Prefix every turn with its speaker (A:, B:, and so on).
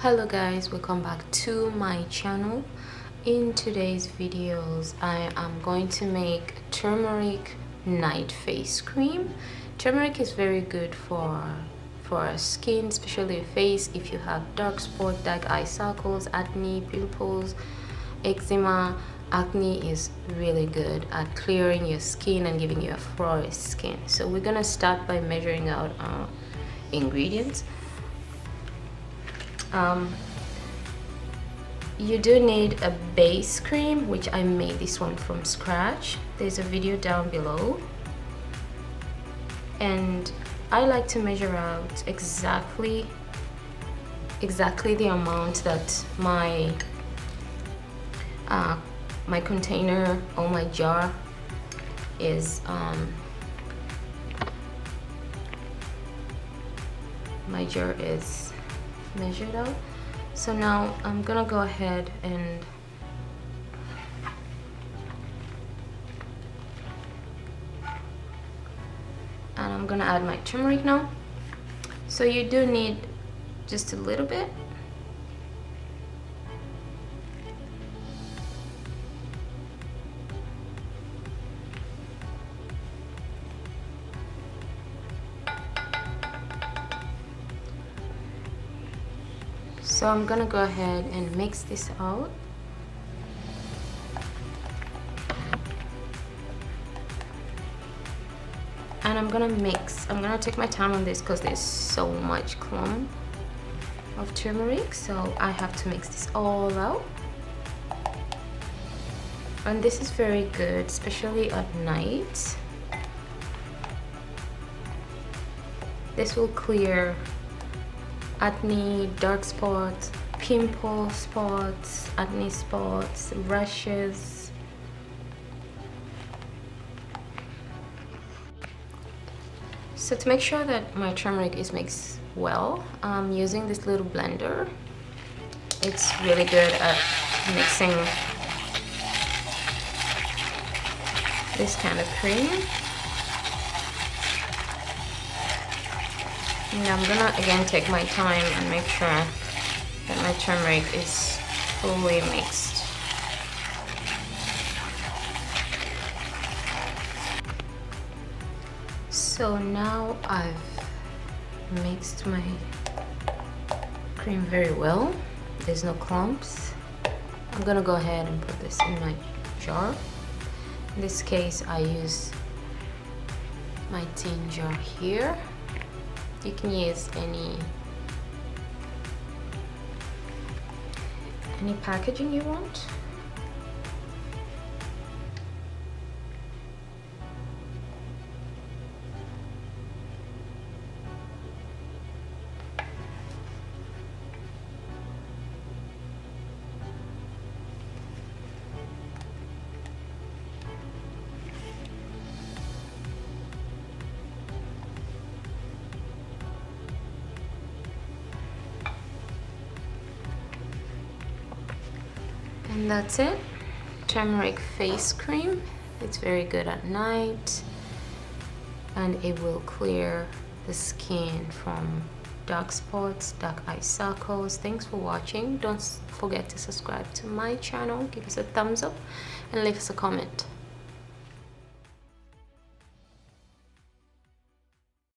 A: Hello guys, welcome back to my channel. In today's videos I am going to make turmeric night face cream. Turmeric is very good for our skin, especially your face. If you have dark spots, dark eye circles, acne, pimples, eczema, acne is really good at clearing your skin and giving you a flawless skin. So we're gonna start by measuring out our ingredients. You do need a base cream, which I made this one from scratch. There's a video down below, and I like to measure out exactly the amount that my my container or my jar is measured out. So now I'm gonna go ahead and I'm gonna add my turmeric now. So you do need just a little bit. So I'm gonna go ahead and mix this out. And I'm gonna take my time on this because there's so much clump of turmeric, so I have to mix this all out. And this is very good, especially at night. This will clear acne, dark spots, pimple spots, acne spots, rashes. So to make sure that my turmeric is mixed well, I'm using this little blender. It's really good at mixing this kind of cream. And I'm gonna again take my time and make sure that my turmeric is fully mixed. So now I've mixed my cream very well. There's no clumps. I'm gonna go ahead and put this in my jar. In this case, I use my tin jar here. You can use any packaging you want. And that's it. Turmeric face cream. It's very good at night and it will clear the skin from dark spots, dark eye circles. Thanks for watching. Don't forget to subscribe to my channel, give us a thumbs up and leave us a comment.